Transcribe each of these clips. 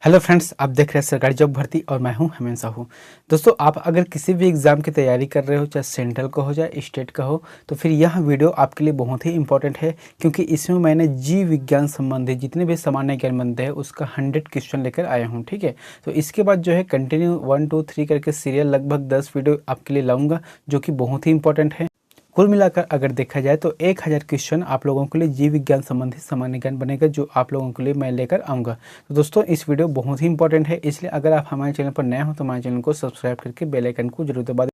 Hello friends, आप देख रहे हैं सरकारी जॉब भर्ती और मैं हूं हेमंत साहू। दोस्तों, आप अगर किसी भी एग्ज़ाम की तैयारी कर रहे हो, चाहे सेंट्रल का हो चाहे स्टेट का हो, तो फिर यह वीडियो आपके लिए बहुत ही इंपॉर्टेंट है, क्योंकि इसमें मैंने जीव विज्ञान संबंधी जितने भी सामान्य ज्ञान बनते हैं उसका 100 क्वेश्चन लेकर आया हूँ। ठीक है, तो इसके बाद जो है कंटिन्यू 1 2 3 करके सीरियल लगभग 10 वीडियो आपके लिए लाऊंगा, जो कि बहुत ही इंपॉर्टेंट है। कुल मिलाकर अगर देखा जाए तो 1000 क्वेश्चन आप लोगों के लिए जीव विज्ञान संबंधित सामान्य ज्ञान बनेगा, जो आप लोगों के लिए मैं लेकर आऊँगा। तो दोस्तों, इस वीडियो बहुत ही इंपॉर्टेंट है, इसलिए अगर आप हमारे चैनल पर नए हो तो हमारे चैनल को सब्सक्राइब करके बेल आइकन को जरूर दबा दें।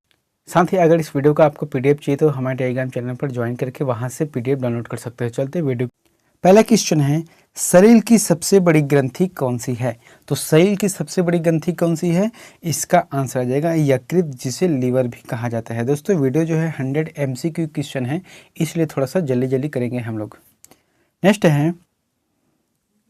साथ ही अगर इस वीडियो का आपको पीडीएफ चाहिए तो हमारे टेलीग्राम चैनल पर ज्वाइन करके वहाँ से पीडीएफ डाउनलोड कर सकते हैं। चलते वीडियो। पहला क्वेश्चन है, शरीर की सबसे बड़ी ग्रंथि कौन सी है? तो शरीर की सबसे बड़ी ग्रंथि कौन सी है? इसका आंसर आ जाएगा यकृत, जिसे लीवर भी कहा जाता है। दोस्तों, वीडियो जो है 100 MCQ क्वेश्चन है, इसलिए थोड़ा सा जल्दी जल्दी करेंगे हम लोग। नेक्स्ट है,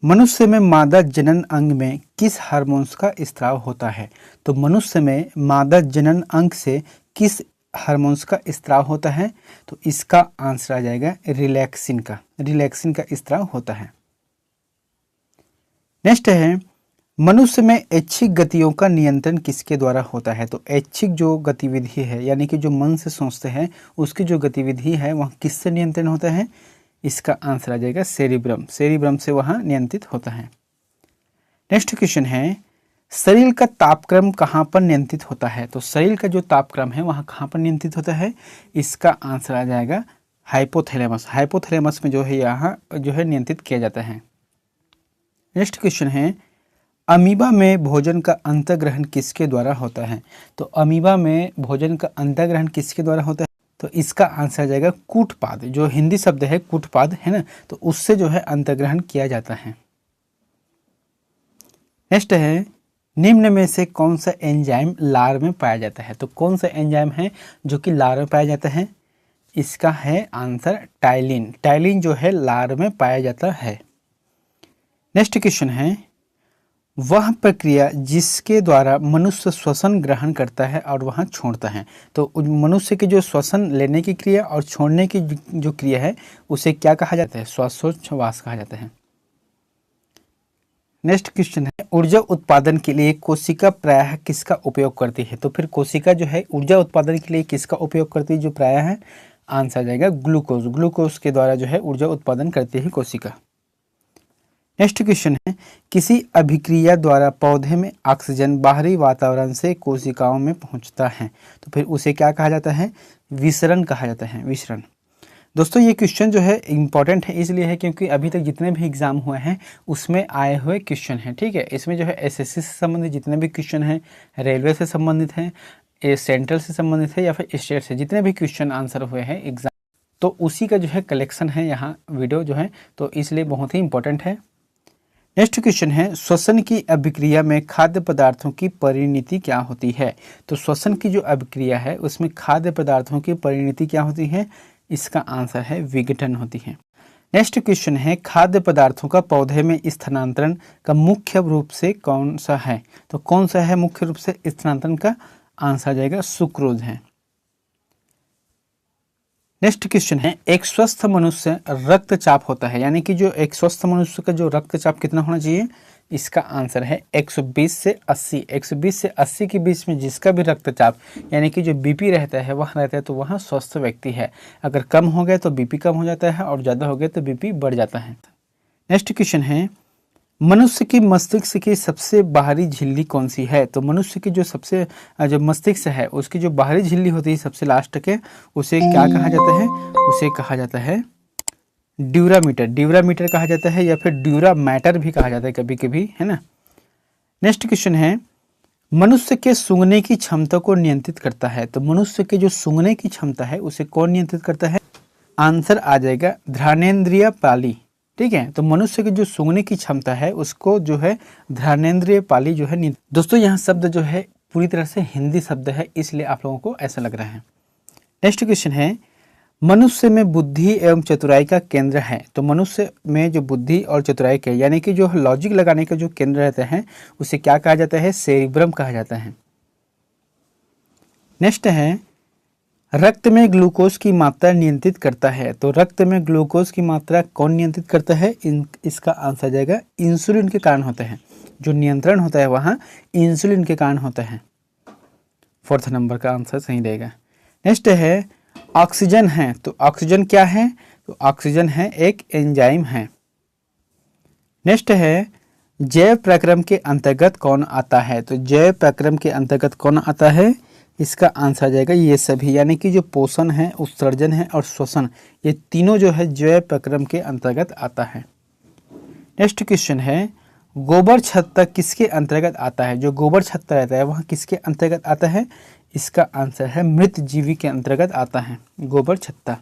मनुष्य में मादा जनन अंग में किस हार्मोन्स का स्त्राव होता है? तो मनुष्य में मादा जनन अंग से किस हार्मोन्स का स्त्राव होता है? तो इसका आंसर आ जाएगा रिलैक्सिन का स्त्राव होता है। नेक्स्ट है, मनुष्य में ऐच्छिक गतियों का नियंत्रण किसके द्वारा होता है? तो ऐच्छिक जो गतिविधि है, यानी कि जो मन से सोचते हैं, उसकी जो गतिविधि है वह किससे नियंत्रण होता है? इसका आंसर आ जाएगा सेरिब्रम से वह नियंत्रित होता है। नेक्स्ट क्वेश्चन है, शरीर का तापक्रम कहाँ पर नियंत्रित होता है? तो शरीर का जो तापक्रम है वहाँ कहाँ पर नियंत्रित होता है? इसका आंसर आ जाएगा हाइपोथैलेमस में जो है यहाँ जो है नियंत्रित किया जाता है। नेक्स्ट क्वेश्चन है, अमीबा में भोजन का अंतर्ग्रहण किसके द्वारा होता है? तो अमीबा में भोजन का अंतर्ग्रहण किसके द्वारा होता है? तो इसका आंसर आ जाएगा कूटपाद, जो हिंदी शब्द है कूटपाद है ना, तो उससे जो है अंतर्ग्रहण किया जाता है। नेक्स्ट है, निम्न में से कौन सा एंजाइम लार में पाया जाता है? तो कौन सा एंजाइम है जो कि लार में पाया जाता है? इसका है आंसर टाइलिन जो है लार में पाया जाता है। नेक्स्ट क्वेश्चन है, वह प्रक्रिया जिसके द्वारा मनुष्य श्वसन ग्रहण करता है और वह छोड़ता है। तो मनुष्य की जो श्वसन लेने की क्रिया और छोड़ने की जो क्रिया है उसे क्या कहा जाता है? श्वासोच्छ्वास कहा जाता है। नेक्स्ट क्वेश्चन है, ऊर्जा उत्पादन के लिए कोशिका प्रायः किसका उपयोग करती है? तो फिर कोशिका जो है ऊर्जा उत्पादन के लिए किसका उपयोग करती है? जो प्रायः है, आंसर आ जाएगा ग्लूकोज के द्वारा जो है ऊर्जा उत्पादन करती है कोशिका। नेक्स्ट क्वेश्चन है, किसी अभिक्रिया द्वारा पौधे में ऑक्सीजन बाहरी वातावरण से कोशिकाओं में पहुंचता है, तो फिर उसे क्या कहा जाता है? विसरण कहा जाता है, विसरण। दोस्तों, ये क्वेश्चन जो है इंपॉर्टेंट है, इसलिए है क्योंकि अभी तक जितने भी एग्जाम हुए हैं उसमें आए हुए क्वेश्चन हैं। ठीक है, इसमें जो है एसएससी से संबंधित जितने भी क्वेश्चन हैं, रेलवे से संबंधित हैं, सेंट्रल से संबंधित है या फिर स्टेट से, जितने भी क्वेश्चन आंसर हुए हैं एग्जाम, तो उसी का जो है कलेक्शन है यहाँ वीडियो जो है, तो इसलिए बहुत ही इंपॉर्टेंट है। नेक्स्ट क्वेश्चन है, श्वसन की अभिक्रिया में खाद्य पदार्थों की परिणति क्या होती है? तो श्वसन की जो अभिक्रिया है उसमें खाद्य पदार्थों की परिणति क्या होती है? इसका आंसर है विघटन होती है। नेक्स्ट क्वेश्चन है, खाद्य पदार्थों का पौधे में स्थानांतरण का मुख्य रूप से कौन सा है? तो कौन सा है मुख्य रूप से स्थानांतरण का? आंसर आ जाएगा सुक्रोज है। नेक्स्ट क्वेश्चन है, एक स्वस्थ मनुष्य रक्तचाप होता है, यानी कि जो एक स्वस्थ मनुष्य का जो रक्तचाप कितना होना चाहिए? इसका आंसर है 120 से 80। 120 से 80 के बीच में जिसका भी रक्तचाप यानी कि जो बीपी रहता है वह रहता है तो वह स्वस्थ व्यक्ति है। अगर कम हो गया तो बीपी कम हो जाता है और ज़्यादा हो गया तो बीपी बढ़ जाता है। नेक्स्ट क्वेश्चन है, मनुष्य की मस्तिष्क की सबसे बाहरी झिल्ली कौन सी है? तो मनुष्य की जो मस्तिष्क है उसकी जो बाहरी झिल्ली होती है सबसे लास्ट के, उसे क्या कहा जाता है? उसे कहा जाता है ड्यूरामीटर कहा जाता है, या फिर ड्यूरा मैटर भी कहा जाता है कभी कभी, है ना। नेक्स्ट क्वेश्चन है, मनुष्य के सूंघने की क्षमता को नियंत्रित करता है। तो मनुष्य के जो सूंघने की क्षमता है उसे कौन नियंत्रित करता है? आंसर आ जाएगा घ्राणेन्द्रिय पाली। ठीक है, तो मनुष्य की जो सूंघने की क्षमता है उसको जो है घ्राणेन्द्रिय पाली जो है। दोस्तों, यहाँ शब्द जो है पूरी तरह से हिंदी शब्द है, इसलिए आप लोगों को ऐसा लग रहा है। नेक्स्ट क्वेश्चन है, मनुष्य में बुद्धि एवं चतुराई का केंद्र है। तो मनुष्य में जो बुद्धि और चतुराई के यानी कि जो लॉजिक लगाने का जो केंद्र रहता है उसे क्या कहा जाता है? सेरिब्रम कहा जाता है। नेक्स्ट है, रक्त में ग्लूकोज की मात्रा नियंत्रित करता है। तो रक्त में ग्लूकोज की मात्रा कौन नियंत्रित करता है? इसका आंसर जाएगा इंसुलिन के कारण होता है। जो नियंत्रण होता है वहाँ इंसुलिन के कारण होता है। 4th नंबर का आंसर सही रहेगा। नेक्स्ट है ऑक्सीजन है, तो ऑक्सीजन क्या है? तो ऑक्सीजन है एक एंजाइम है। नेक्स्ट है जैव प्रक्रम के अंतर्गत कौन आता है? तो जैव प्रक्रम के अंतर्गत कौन आता है? इसका आंसर आ जाएगा ये सभी, यानी कि जो पोषण है, उत्सर्जन है और श्वसन, ये तीनों जो है जैव प्रक्रम के अंतर्गत आता है। नेक्स्ट क्वेश्चन है गोबर छत्ता किसके अंतर्गत आता है? जो गोबर छत्ता रहता है वह किसके अंतर्गत आता है? इसका आंसर है मृत जीवी के अंतर्गत आता है गोबर छत्ता।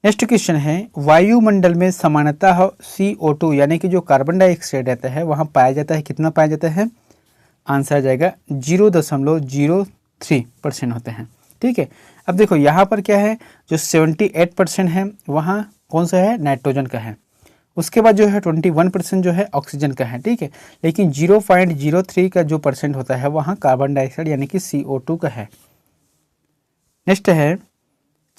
नेक्स्ट क्वेश्चन है वायुमंडल में सामान्यतः CO2 यानी कि जो कार्बन डाइऑक्साइड रहता है वहाँ पाया जाता है, कितना पाया जाता है? आंसर आ जाएगा 0.03% होते हैं। ठीक है, अब देखो यहाँ पर क्या है, जो 78% है वहाँ कौन सा है? नाइट्रोजन का है। उसके बाद जो है 21% जो है ऑक्सीजन का है। ठीक है, लेकिन 0.03 का जो परसेंट होता है वहाँ कार्बन डाइऑक्साइड यानी कि CO2 का है। नेक्स्ट है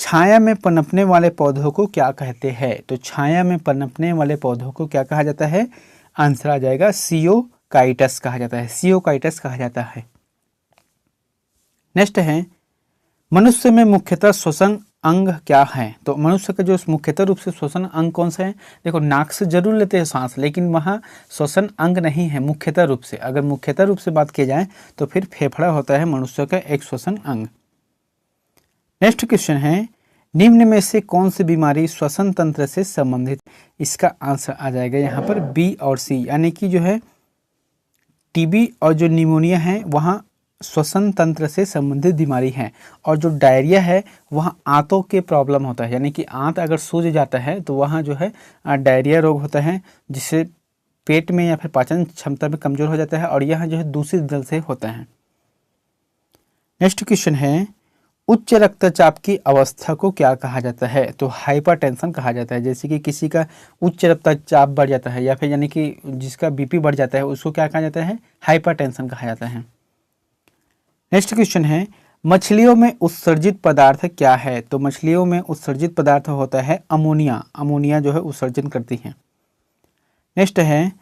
छाया में पनपने वाले पौधों को क्या कहते हैं? तो छाया में पनपने वाले पौधों को क्या कहा जाता है? आंसर आ जाएगा सियोकाइटस कहा जाता है, सियोकाइटस कहा जाता है। नेक्स्ट है मनुष्य में मुख्यतः श्वसन अंग क्या है? तो मनुष्य का जो मुख्यतः रूप से श्वसन अंग कौन सा है? देखो नाक से जरूर लेते हैं सांस, लेकिन वहाँ श्वसन अंग नहीं है मुख्यतः रूप से। अगर मुख्यतः रूप से बात की जाए तो फिर फेफड़ा होता है मनुष्य का एक श्वसन अंग। नेक्स्ट क्वेश्चन है निम्न में से कौन सी बीमारी श्वसन तंत्र से संबंधित? इसका आंसर आ जाएगा यहाँ पर B और C, यानी कि जो है TB और जो निमोनिया है वहाँ श्वसन तंत्र से संबंधित बीमारी है, और जो डायरिया है वहाँ आंतों के प्रॉब्लम होता है, यानी कि आंत अगर सूज जाता है तो वहाँ जो है डायरिया रोग होता है, जिससे पेट में या फिर पाचन क्षमता में कमजोर हो जाता है, और यह जो है दूषित जल से होता है। नेक्स्ट क्वेश्चन है उच्च रक्तचाप की अवस्था को क्या कहा जाता है? तो हाइपरटेंशन कहा जाता है। जैसे कि किसी का उच्च रक्तचाप बढ़ जाता है या फिर यानी कि जिसका BP बढ़ जाता है उसको क्या कहा जाता है? हाइपरटेंशन कहा जाता है। नेक्स्ट क्वेश्चन है मछलियों में उत्सर्जित पदार्थ क्या है? तो मछलियों में उत्सर्जित पदार्थ होता है अमोनिया, अमोनिया जो है उत्सर्जन करती है। नेक्स्ट है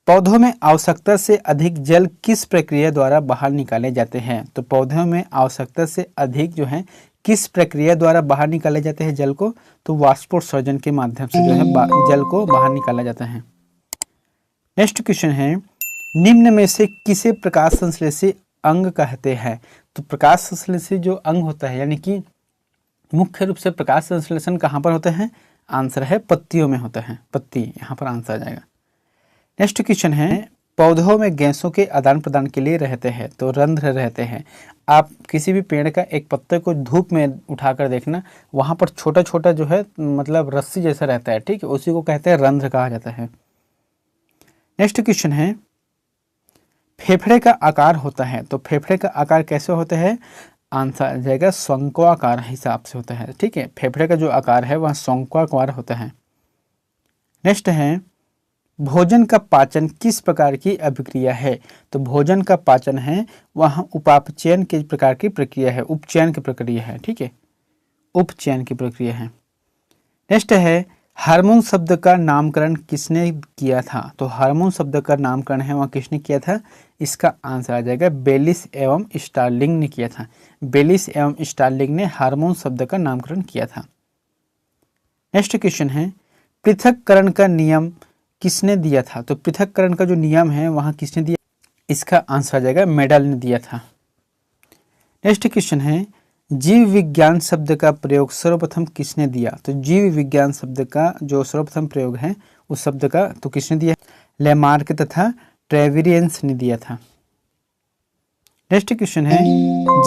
पौधों में आवश्यकता से अधिक जल किस प्रक्रिया द्वारा बाहर निकाले जाते हैं? तो पौधों में आवश्यकता से अधिक जो है किस प्रक्रिया द्वारा बाहर निकाले जाते हैं जल को? तो वाष्पोत्सर्जन के माध्यम से जो है जल को बाहर निकाला जाता है। नेक्स्ट क्वेश्चन है निम्न में से किसे प्रकाश संश्लेषी अंग कहते हैं? तो प्रकाश संश्लेषी जो अंग होता है, यानी कि मुख्य रूप से प्रकाश संश्लेषण कहाँ पर होता है? आंसर है पत्तियों में होता है, पत्ती, यहाँ पर आंसर आ जाएगा। नेक्स्ट क्वेश्चन है पौधों में गैसों के आदान प्रदान के लिए रहते हैं, तो रंध्र रहते हैं। आप किसी भी पेड़ का एक पत्ते को धूप में उठाकर देखना, वहाँ पर छोटा छोटा जो है मतलब रस्सी जैसा रहता है। ठीक है, उसी को कहते हैं रंध्र कहा जाता है। नेक्स्ट क्वेश्चन है फेफड़े का आकार होता है, तो फेफड़े का आकार कैसे होता है? आंसर आ जाएगा शंक्वाकार हिसाब से होता है। ठीक है, फेफड़े का जो आकार है वह शंक्वाकार होता है। नेक्स्ट है भोजन का पाचन किस प्रकार की अभिक्रिया है? तो भोजन का पाचन है वह उपापचयन के प्रकार की प्रक्रिया है, उपचयन की प्रक्रिया है। ठीक है, उपचयन की प्रक्रिया है। नेक्स्ट है हार्मोन शब्द का नामकरण किसने किया था? तो हार्मोन शब्द का नामकरण है वह किसने किया था? इसका आंसर आ जाएगा बेलिस एवं स्टार्लिंग ने किया था। बेलिस एवं स्टार्लिंग ने हार्मोन शब्द का नामकरण किया था। नेक्स्ट क्वेश्चन है पृथक्करण का नियम किसने दिया था? तो पृथक्करण का जो नियम है वहाँ किसने दिया? इसका आंसर आ जाएगा मेडल ने दिया था। नेक्स्ट क्वेश्चन है जीव विज्ञान शब्द का प्रयोग सर्वप्रथम किसने दिया? तो जीव विज्ञान शब्द का जो सर्वप्रथम प्रयोग है उस शब्द का तो किसने दिया? लेमार्क तथा ट्रेविरियंस ने दिया था। नेक्स्ट क्वेश्चन है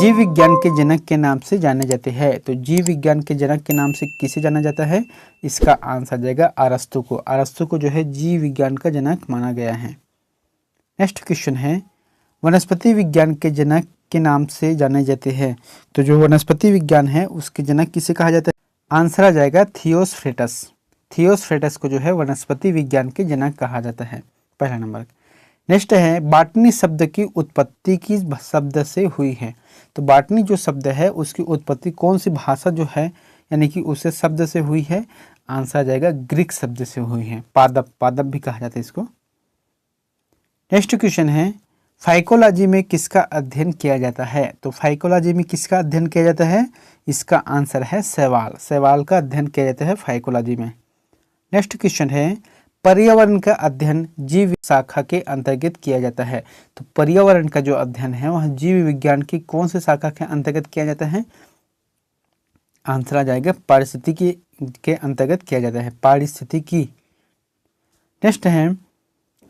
जीव विज्ञान के जनक के नाम से जाने जाते हैं, तो जीव विज्ञान के जनक के नाम से किसे जाना जाता है? इसका आंसर आ जाएगा अरस्तु को। अरस्तु को जो है जीव विज्ञान का जनक माना गया है। नेक्स्ट क्वेश्चन है वनस्पति विज्ञान के जनक के नाम से जाने जाते हैं, तो जो वनस्पति विज्ञान है उसके जनक किसे कहा जाता है? आंसर आ जाएगा थियोसफ्रेटस। थियोसफ्रेटस को जो है वनस्पति विज्ञान के जनक कहा जाता है, पहला नंबर। नेक्स्ट है बाटनी शब्द की उत्पत्ति किस शब्द से हुई है? तो बाटनी जो शब्द है उसकी उत्पत्ति कौन सी भाषा जो है यानी कि उसे शब्द से हुई है? आंसर आ जाएगा ग्रीक शब्द से हुई है, पादप, पादप भी कहा जाता है इसको। नेक्स्ट क्वेश्चन है, फाइकोलॉजी में किसका अध्ययन किया जाता है? तो फाइकोलॉजी में किसका अध्ययन किया जाता है? इसका आंसर है शैवाल। शैवाल का अध्ययन किया जाता है फाइकोलॉजी में। नेक्स्ट क्वेश्चन है, पर्यावरण का अध्ययन जीव शाखा के अंतर्गत किया जाता है। तो पर्यावरण का जो अध्ययन है वह जीव विज्ञान की कौन सी शाखा के अंतर्गत किया जाता है? आंसर आ जाएगा पारिस्थितिकी के अंतर्गत किया जाता है, पारिस्थितिकी। नेक्स्ट है,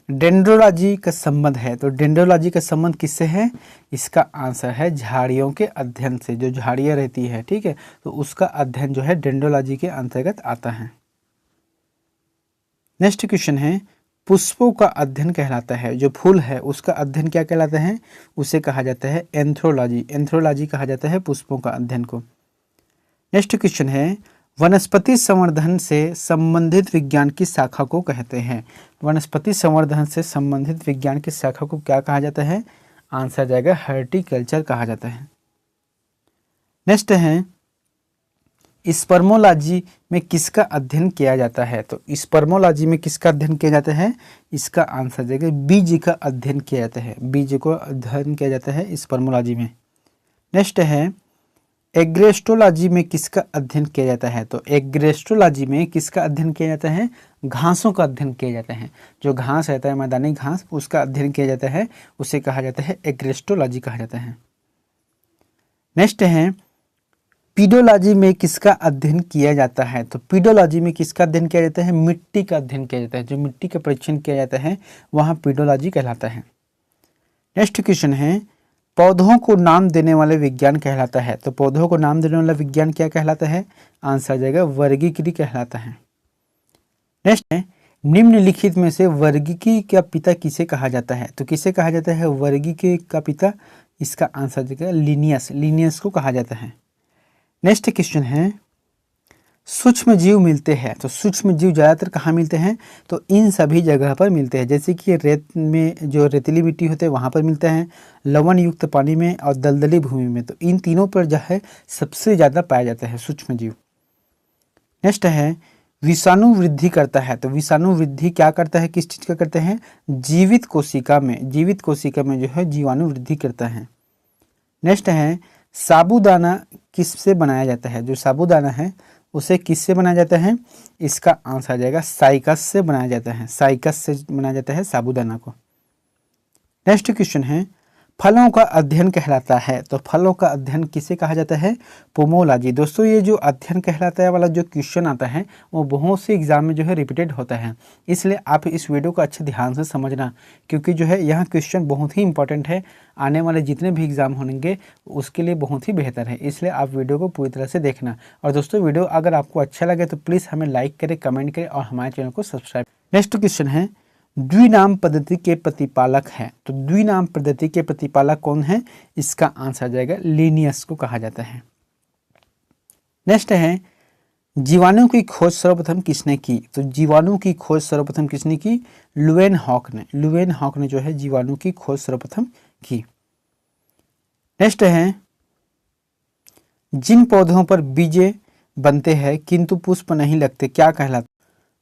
डेंड्रोलॉजी का संबंध है। तो डेंड्रोलॉजी का संबंध किससे है? इसका आंसर है झाड़ियों के अध्ययन से। जो झाड़ियाँ रहती है, ठीक है, तो उसका अध्ययन जो है डेंड्रोलॉजी के अंतर्गत आता है। नेक्स्ट क्वेश्चन है, पुष्पों का अध्ययन कहलाता है, जो फूल है उसका अध्ययन क्या कहलाता है? उसे कहा जाता है एंथ्रोलॉजी। एंथ्रोलॉजी कहा जाता है पुष्पों का अध्ययन को। नेक्स्ट क्वेश्चन है, वनस्पति संवर्धन से संबंधित विज्ञान की शाखा को कहते हैं। वनस्पति संवर्धन से संबंधित विज्ञान की शाखा को क्या कहा जाता है? आंसर जाएगा हॉर्टिकल्चर कहा जाता है। नेक्स्ट है, स्पर्मोलॉजी में किसका अध्ययन किया जाता है? तो स्पर्मोलॉजी में किसका अध्ययन किया जाता है? इसका आंसर जाएगा बीज का अध्ययन किया जाता है। बीज को अध्ययन किया जाता है स्पर्मोलॉजी में। नेक्स्ट है, एग्रेस्टोलॉजी में किसका अध्ययन किया जाता है? तो एग्रेस्टोलॉजी में किसका अध्ययन किया जाता है? घासों का अध्ययन किया जाता है। जो घास रहता है, मैदानी घास, उसका अध्ययन किया जाता है, उसे कहा जाता है एग्रेस्टोलॉजी कहा जाता है। नेक्स्ट है, पीडोलॉजी में किसका अध्ययन किया जाता है? तो पीडोलॉजी में किसका अध्ययन किया जाता है? मिट्टी का अध्ययन किया जाता है। जो मिट्टी का परीक्षण किया जाता है वहाँ पीडोलॉजी कहलाता है। नेक्स्ट क्वेश्चन है, पौधों को नाम देने वाले विज्ञान कहलाता है। तो पौधों को नाम देने वाला विज्ञान क्या कहलाता है? आंसर आ जाएगा वर्गीकृति कहलाता है। नेक्स्ट है, निम्नलिखित में से वर्गीकी का पिता किसे कहा जाता है? तो किसे कहा जाता है वर्गीकी का पिता? इसका आंसर जाएगा लिनियस। लिनियस को कहा जाता है। नेक्स्ट क्वेश्चन है, सूक्ष्म जीव मिलते हैं। तो सूक्ष्म जीव ज़्यादातर कहाँ मिलते हैं? तो इन सभी जगह पर मिलते हैं। जैसे कि रेत में जो रेतीली मिट्टी होते हैं वहाँ पर मिलते हैं, लवण युक्त पानी में और दलदली भूमि में। तो इन तीनों पर जो है सबसे ज़्यादा पाया जाता है सूक्ष्म जीव। नेक्स्ट है, विषाणु वृद्धि करता है। तो विषाणु वृद्धि क्या करता है? किस चीज़ का करते हैं? जीवित कोशिका में। जीवित कोशिका में जो है जीवाणु वृद्धि करता है। नेक्स्ट है, साबूदाना किससे बनाया जाता है? जो साबूदाना है उसे किससे बनाया जाता है? इसका आंसर आ जाएगा साइकस से बनाया जाता है। साइकस से बनाया जाता है साबूदाना को। नेक्स्ट क्वेश्चन है, फलों का अध्ययन कहलाता है। तो फलों का अध्ययन किसे कहा जाता है? पोमोलॉजी। दोस्तों ये जो अध्ययन कहलाता है वाला जो क्वेश्चन आता है वो बहुत से एग्जाम में जो है रिपीटेड होता है, इसलिए आप इस वीडियो को अच्छे ध्यान से समझना, क्योंकि जो है यह क्वेश्चन बहुत ही इंपॉर्टेंट है। आने वाले जितने भी एग्जाम होंगे उसके लिए बहुत ही बेहतर है, इसलिए आप वीडियो को पूरी तरह से देखना। और दोस्तों वीडियो अगर आपको अच्छा लगे तो प्लीज़ हमें लाइक करें, कमेंट करें और हमारे चैनल को सब्सक्राइब। नेक्स्ट क्वेश्चन है, द्विनाम पद्धति के प्रतिपालक हैं। तो द्विनाम पद्धति के प्रतिपालक कौन है? इसका आंसर आ जाएगा लिनियस को कहा जाता है। नेक्स्ट है, जीवाणु की खोज सर्वप्रथम किसने की? तो जीवाणु की खोज सर्वप्रथम किसने की? लुवेनहॉक ने। लुवेनहॉक ने जो है जीवाणु की खोज सर्वप्रथम की। नेक्स्ट है, जिन पौधों पर बीजे बनते हैं किंतु पुष्प नहीं लगते क्या कहलाता?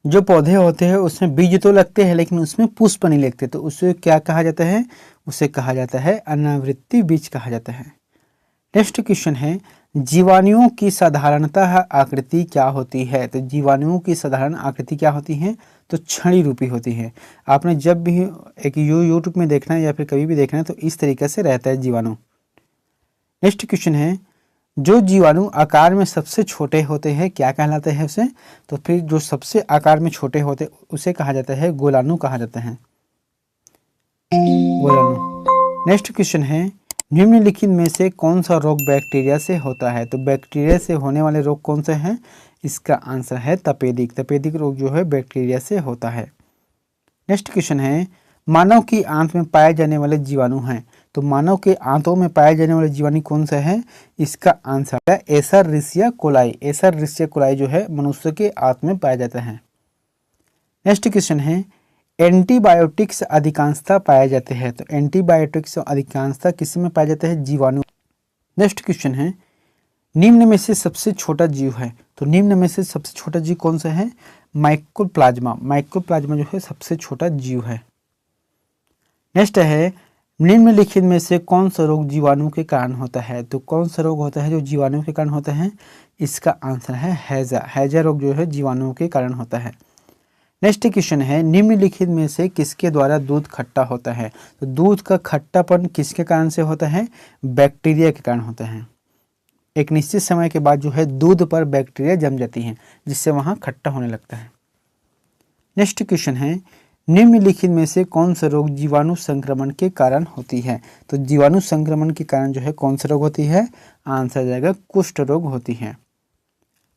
जो पौधे होते हैं उसमें बीज तो लगते हैं लेकिन उसमें पुष्प नहीं लगते, तो उसे क्या कहा जाता है? उसे कहा जाता है अनावृत्ति बीज कहा जाता है। नेक्स्ट क्वेश्चन है, जीवाणुओं की साधारणतः आकृति क्या होती है? तो जीवाणुओं की साधारण आकृति क्या होती है? तो छड़ी रूपी होती है। आपने जब भी एक यूट्यूब में देखना है या फिर कभी भी देखना है तो इस तरीके से रहता है जीवाणु। नेक्स्ट क्वेश्चन है, जो जीवाणु आकार में सबसे छोटे होते हैं क्या कहलाते हैं उसे? तो फिर जो सबसे आकार में छोटे होते उसे कहा जाता है गोलाणु कहा जाता है, गोलाणु। नेक्स्ट क्वेश्चन है, निम्नलिखित में से कौन सा रोग बैक्टीरिया से होता है? तो बैक्टीरिया से होने वाले रोग कौन से हैं? इसका आंसर है तपेदिक। तपेदिक रोग जो है बैक्टीरिया से होता है। नेक्स्ट क्वेश्चन है, मानव की आंत में पाए जाने वाले जीवाणु हैं। तो मानव के आंतों में पाए जाने वाले जीवाणु कौन सा है? इसका आंसर है एसररिशिया कोलाई। एसररिशिया कोलाई जो है मनुष्य के आंत में पाया जाता है। नेक्स्ट क्वेश्चन है, एंटीबायोटिक्स अधिकांशतः पाए जाते हैं। तो एंटीबायोटिक्स अधिकांशतः किस में पाए जाते हैं? जीवाणु। नेक्स्ट क्वेश्चन है, निम्न में से सबसे छोटा जीव है। तो निम्न में से सबसे छोटा जीव कौन सा है? माइकोप्लाज्मा। माइकोप्लाज्मा जो है सबसे छोटा जीव है। नेक्स्ट है निम्नलिखित में से कौन सा रोग जीवाणु के कारण होता है। तो कौन सा रोग होता है जो जीवाणु के कारण होता है, इसका आंसर है हैजा। हैजा रोग जो है जीवाणुओं के कारण होता है। नेक्स्ट क्वेश्चन है निम्नलिखित में से किसके द्वारा दूध खट्टा होता है। तो दूध का खट्टापन किसके कारण से होता है, बैक्टीरिया के कारण होता है। एक निश्चित समय के बाद जो है दूध पर बैक्टीरिया जम जाती हैं जिससे वहाँ खट्टा होने लगता है। नेक्स्ट क्वेश्चन है निम्नलिखित में से कौन सा रोग जीवाणु संक्रमण के कारण होती है। तो जीवाणु संक्रमण के कारण जो है कौन सा रोग होती है, आंसर आ जाएगा कुष्ठ रोग होती है।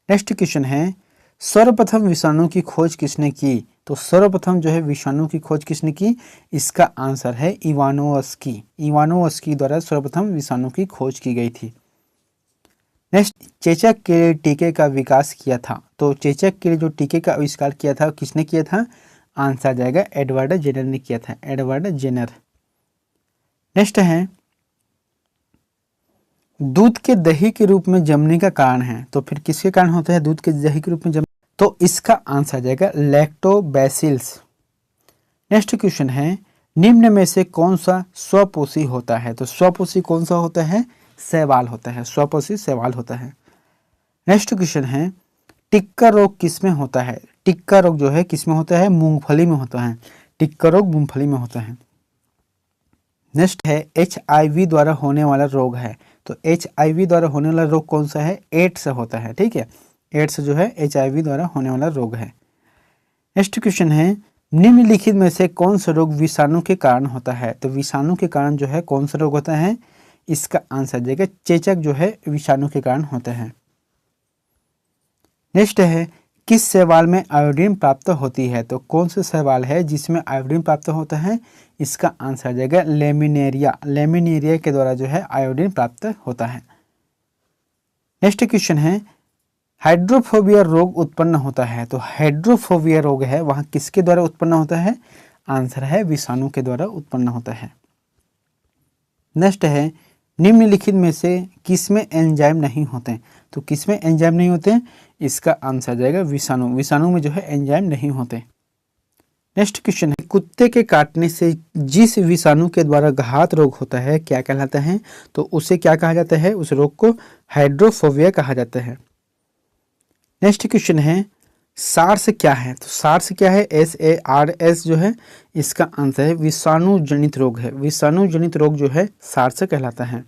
नेक्स्ट क्वेश्चन है सर्वप्रथम विषाणु की खोज किसने की। तो सर्वप्रथम जो है विषाणु की खोज किसने की, इसका आंसर है इवानोव्स्की। इवानोव्स्की द्वारा सर्वप्रथम विषाणु की खोज की गई थी। नेक्स्ट चेचक के टीके का विकास किया था। तो चेचक के लिए जो टीके का आविष्कार किया था किसने किया था, आंसर आ जाएगा एडवर्ड जेनर ने किया था, एडवर्ड जेनर। नेक्स्ट है दूध के दही के रूप में जमने का कारण है। तो फिर किसके कारण होता है दूध के दही के रूप में जम, तो इसका आंसर आ जाएगा लैक्टोबैसिल्स। नेक्स्ट क्वेश्चन है निम्न में से कौन सा स्वपोषी होता है। तो स्वपोषी कौन सा होता है, शैवाल होता है, स्वपोषी शैवाल होता है। नेक्स्ट क्वेश्चन है टिक्का रोग किस में होता है। टिक्का रोग जो है किस में होता है, मूंगफली में होता है। टिक्का रोग मूंगफली में होता है। नेक्स्ट है HIV द्वारा होने वाला रोग है। तो HIV द्वारा होने वाला रोग कौन सा है, एड्स होता है। ठीक है, एड्स जो है HIV द्वारा होने वाला रोग है। नेक्स्ट क्वेश्चन है निम्नलिखित में से कौन सा रोग विषाणु के कारण होता है। तो विषाणु के कारण जो है कौन सा रोग होता है, इसका आंसर देगा चेचक जो है विषाणु के कारण होता है। नेक्स्ट है किस शैवाल में आयोडीन प्राप्त होती है। तो कौन सा शैवाल है जिसमें आयोडीन प्राप्त होता है, इसका आंसर आ जाएगा लेमिनेरिया। लेमिनेरिया के द्वारा जो है आयोडीन प्राप्त होता है। नेक्स्ट क्वेश्चन है हाइड्रोफोबिया रोग उत्पन्न होता है। तो हाइड्रोफोबिया रोग है वहाँ किसके द्वारा उत्पन्न होता है, आंसर है विषाणु के द्वारा उत्पन्न होता है। नेक्स्ट है निम्नलिखित में से किसमें एंजाइम नहीं होते। तो किसमें एंजाइम नहीं होते, इसका आंसर आ जाएगा विषाणु। विषाणु में जो है एंजाइम नहीं होते। नेक्स्ट क्वेश्चन है कुत्ते के काटने से जिस विषाणु के द्वारा घात रोग होता है क्या कहलाता है। तो उसे क्या कहा जाता है, उस रोग को हाइड्रोफोबिया कहा जाता है। नेक्स्ट क्वेश्चन है सार्स क्या है। तो सार्स क्या है, SARS जो है इसका आंसर है विषाणु जनित रोग है। विषाणु जनित रोग जो है सार्स कहलाता है।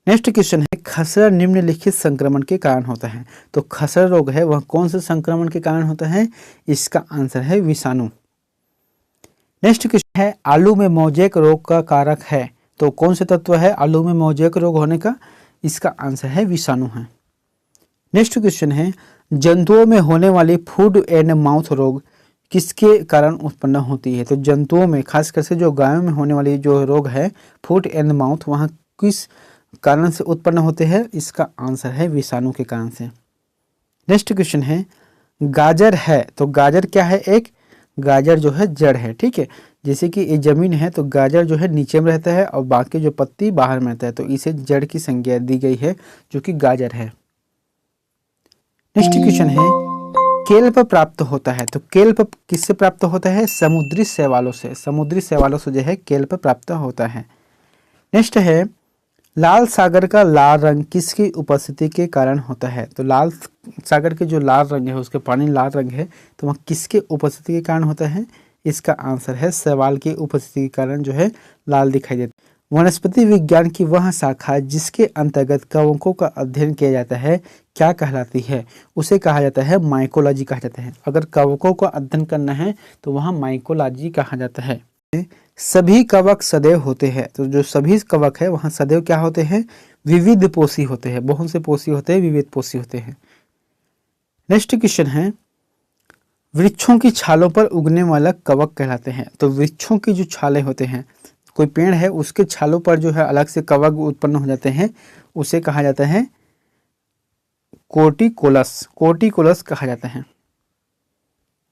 नेक्स्ट क्वेश्चन है खसरा निम्नलिखित संक्रमण के कारण होता है। तो खसरा रोग है वह कौन से संक्रमण के कारण होता है, इसका आंसर है विषाणु। नेक्स्ट क्वेश्चन है आलू में मोजेक रोग का कारक है। तो कौन से तत्व है आलू में मोजेक रोग होने का, इसका आंसर है विषाणु है। नेक्स्ट क्वेश्चन है जंतुओं में होने वाली फूड एंड माउथ रोग किसके कारण उत्पन्न होती है। तो जंतुओं में खासकर से जो गायों में होने वाली जो रोग है फूड एंड माउथ, वहाँ किस कारण से उत्पन्न होते हैं, इसका आंसर है विषाणु के कारण से। नेक्स्ट क्वेश्चन है गाजर है। तो गाजर क्या है, एक गाजर जो है जड़ है। ठीक है, जैसे कि ये जमीन है तो गाजर जो है नीचे में रहता है और बाकी जो पत्ती बाहर में रहता है, तो इसे जड़ की संज्ञा दी गई है जो कि गाजर है। नेक्स्ट क्वेश्चन है केल्प प्राप्त होता है। तो केल्प किससे प्राप्त होता है, समुद्री शैवालों से। समुद्री शैवालों से जो है केल्प प्राप्त होता है। नेक्स्ट है लाल सागर का लाल रंग किसकी उपस्थिति के कारण होता है। तो लाल सागर के जो लाल रंग है उसके पानी लाल रंग है तो वह किसके उपस्थिति के कारण होता है, इसका आंसर है शैवाल की उपस्थिति के कारण जो है लाल दिखाई देता है। वनस्पति विज्ञान की वह शाखा जिसके अंतर्गत कवकों का अध्ययन किया जाता है क्या कहलाती है, उसे कहा जाता है माइकोलॉजी कहा जाता है। अगर कवकों का अध्ययन करना है तो वहाँ माइकोलॉजी कहा जाता है। सभी कवक सदैव होते हैं। तो जो सभी कवक है वहाँ सदैव क्या होते हैं, विविध पोषी होते हैं, बहुत से पोषी होते हैं, विविध पोषी होते हैं। नेक्स्ट क्वेश्चन है वृक्षों की छालों पर उगने वाला कवक कहलाते हैं। तो वृक्षों की जो छाले होते हैं, कोई पेड़ है उसके छालों पर जो है अलग से कवक उत्पन्न हो जाते हैं, उसे कहा जाता है कोर्टिकोलस। कोर्टिकोलस कहा जाता है।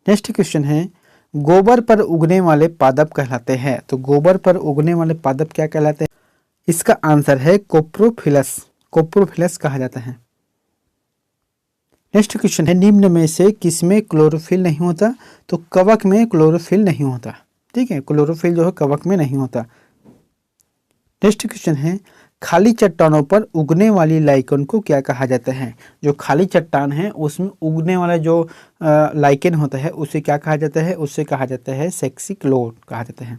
नेक्स्ट क्वेश्चन है गोबर पर उगने वाले पादप कहलाते हैं। तो गोबर पर उगने वाले पादप क्या कहलाते हैं, इसका आंसर है कोप्रोफिलस। कोप्रोफिलस कहा जाता है। नेक्स्ट क्वेश्चन है निम्न में से किसमें क्लोरोफिल नहीं होता। तो कवक में क्लोरोफिल नहीं होता। ठीक है, क्लोरोफिल जो है कवक में नहीं होता। नेक्स्ट क्वेश्चन है, खाली चट्टानों पर उगने वाली लाइकेन को क्या कहा जाता है? जो खाली चट्टान है उसमें उगने वाला जो लाइकेन होता है उसे क्या कहा जाता है? उसे कहा जाता है सेक्सिक्लोर कहा जाता है।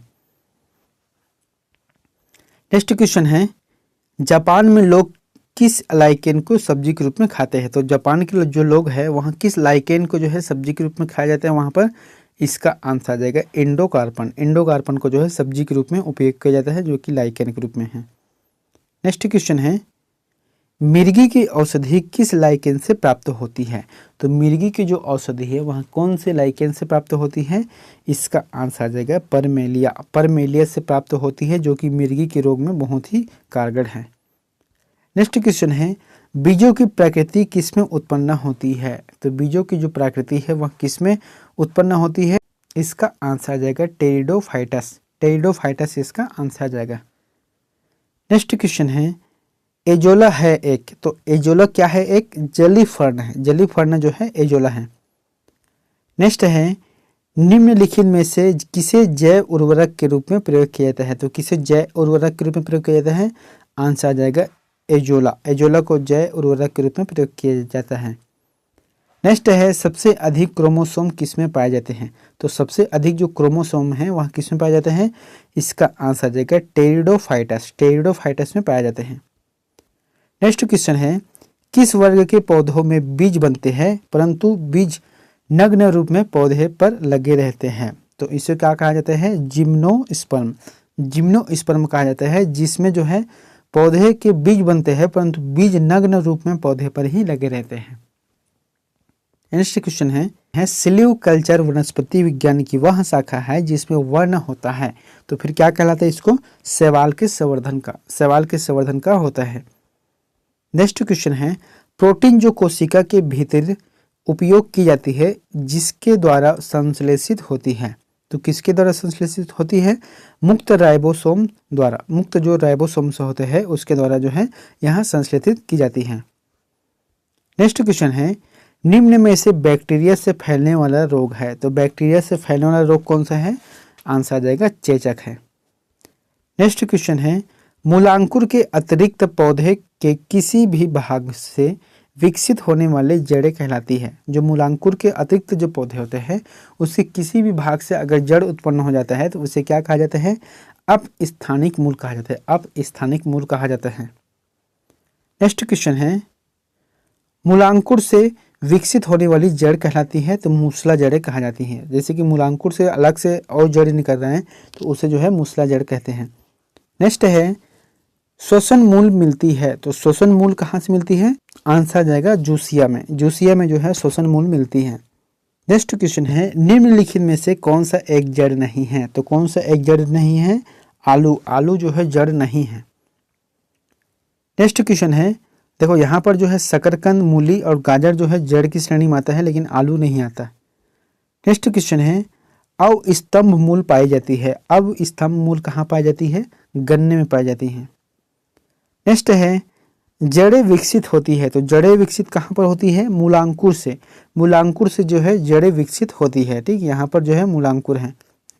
नेक्स्ट क्वेश्चन है, जापान में लोग किस लाइकेन को सब्जी के रूप में खाते हैं? तो जापान के जो लोग हैं वहाँ किस लाइकेन को जो है सब्जी के रूप में खाया जाता है वहाँ पर? इसका आंसर आ जाएगा एंडोकार्पन। एंडोकार्पन को जो है सब्जी के रूप में उपयोग किया जाता है जो कि लाइकेन के रूप में है। नेक्स्ट क्वेश्चन है, मिर्गी की औषधि किस लाइकेन से प्राप्त होती है? तो मिर्गी की जो औषधि है वह कौन से लाइकेन से प्राप्त होती है? इसका आंसर आ जाएगा परमेलिया। परमेलिया से प्राप्त होती है जो कि मिर्गी के रोग में बहुत ही कारगर है। नेक्स्ट क्वेश्चन है, बीजों की प्रकृति किसमें उत्पन्न होती है? तो बीजों की जो प्रकृति है वह किसमें उत्पन्न होती है? इसका आंसर आ जाएगा टेरिडोफाइटस। टेरिडोफाइटस इसका आंसर आ जाएगा। नेक्स्ट क्वेश्चन है, एजोला है एक, तो एजोला क्या है? एक जली फर्न है। जली फर्न जो है एजोला है। नेक्स्ट है, निम्नलिखित में से किसे जैव उर्वरक के रूप में प्रयोग किया जाता है? तो किसे जैव उर्वरक के रूप में प्रयोग किया जाता है? आंसर आ जाएगा एजोला। एजोला को जैव उर्वरक के रूप में प्रयोग किया जाता है। नेक्स्ट है, सबसे अधिक क्रोमोसोम किसमें पाए जाते हैं? तो सबसे अधिक जो क्रोमोसोम है वह किसमें पाए जाते हैं? इसका आंसर आ जाएगा टेरिडोफाइटस। टेरिडोफाइटस में पाए जाते हैं। नेक्स्ट क्वेश्चन है, किस वर्ग के पौधों में बीज बनते हैं परंतु बीज नग्न रूप में पौधे पर लगे रहते हैं? तो इसे क्या कहा जाता है? जिम्नोस्पर्म। जिम्नोस्पर्म कहा जाता है जिसमें जो है पौधे के बीज बनते हैं परंतु बीज नग्न रूप में पौधे पर ही लगे रहते हैं। नेक्स्ट क्वेश्चन है सिल्यूकल्चर वनस्पति विज्ञान की वह शाखा है जिसमें वर्ण होता है, तो फिर क्या कहलाता है इसको? शैवाल के संवर्धन का। शैवाल के संवर्धन का होता है। नेक्स्ट क्वेश्चन है, प्रोटीन जो कोशिका के भीतर उपयोग की जाती है जिसके द्वारा संश्लेषित होती है, तो किसके द्वारा संश्लेषित होती है? मुक्त राइबोसोम द्वारा। मुक्त जो राइबोसोम्स होते हैं उसके द्वारा जो है यहाँ संश्लेषित की जाती है। नेक्स्ट क्वेश्चन है, निम्न में से बैक्टीरिया से फैलने वाला रोग है, तो बैक्टीरिया से फैलने वाला रोग कौन सा है? आंसर आ जाएगा चेचक है। नेक्स्ट क्वेश्चन है, मूलांकुर के अतिरिक्त पौधे के किसी भी भाग से विकसित होने वाले जड़ें कहलाती है। जो मूलांकुर के अतिरिक्त जो पौधे होते हैं उसके किसी भी भाग से अगर जड़ उत्पन्न हो जाता है तो उसे क्या कहा जाता है? अपस्थानिक मूल कहा जाता है। अपस्थानिक मूल कहा जाता है। नेक्स्ट क्वेश्चन है, मूलांकुर से विकसित होने वाली जड़ कहलाती है तो मूसला जड़ें कहा जाती हैं। जैसे कि मूलांकुर से अलग से और जड़ निकल रहे हैं तो उसे जो है मूसला जड़ कहते हैं। नेक्स्ट है, श्वसन मूल मिलती है, तो श्वसन मूल कहाँ से मिलती है? आंसर आ जाएगा जूसिया में। जूसिया में जो है श्वसन मूल मिलती है। नेक्स्ट क्वेश्चन है, निम्नलिखित में से कौन सा एक जड़ नहीं है? तो कौन सा एक जड़ नहीं है? आलू। आलू जो है जड़ नहीं है। नेक्स्ट क्वेश्चन है, देखो यहाँ पर जो है शकरकंद, मूली और गाजर जो है जड़ की श्रेणी में आता है लेकिन आलू नहीं आता। नेक्स्ट क्वेश्चन है, अवस्तंभ मूल पाई जाती है। अवस्तंभ मूल कहाँ पाई जाती है? गन्ने में पाई जाती है। नेक्स्ट है, जड़ें विकसित होती है, तो जड़ें विकसित कहाँ पर होती है? मूलांकुर से। मूलांकुर से जो है जड़ें विकसित होती है। ठीक, यहाँ पर जो है मूलांकुर है,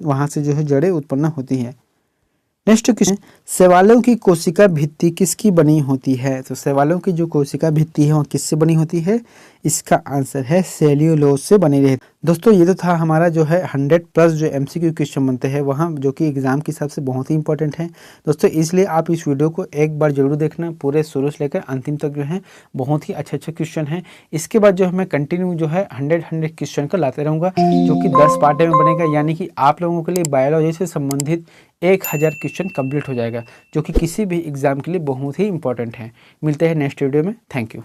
वहाँ से जो है जड़ें उत्पन्न होती है। नेक्स्ट क्वेश्चन, शैवालों की कोशिका भित्ति किसकी बनी होती है? तो शैवालों की जो कोशिका भित्ति है वो किससे बनी होती है? इसका आंसर है सेल्यूलोज से बनी रही। दोस्तों ये तो था हमारा जो है 100+ जो MCQ क्वेश्चन बनते हैं वहाँ, जो कि एग्जाम के हिसाब से बहुत ही इंपॉर्टेंट है दोस्तों। इसलिए आप इस वीडियो को एक बार जरूर देखना, पूरे शुरू से लेकर अंतिम तक जो है बहुत ही अच्छे क्वेश्चन है। इसके बाद जो है मैं कंटिन्यू जो है 100 क्वेश्चन का लाते रहूँगा जो कि 10 पार्ट में बनेगा, यानी कि आप लोगों के लिए बायोलॉजी से संबंधित 1000 क्वेश्चन कंप्लीट हो जाएगा जो कि किसी भी एग्जाम के लिए बहुत ही इंपॉर्टेंट है। मिलते हैं नेक्स्ट वीडियो में। Thank you.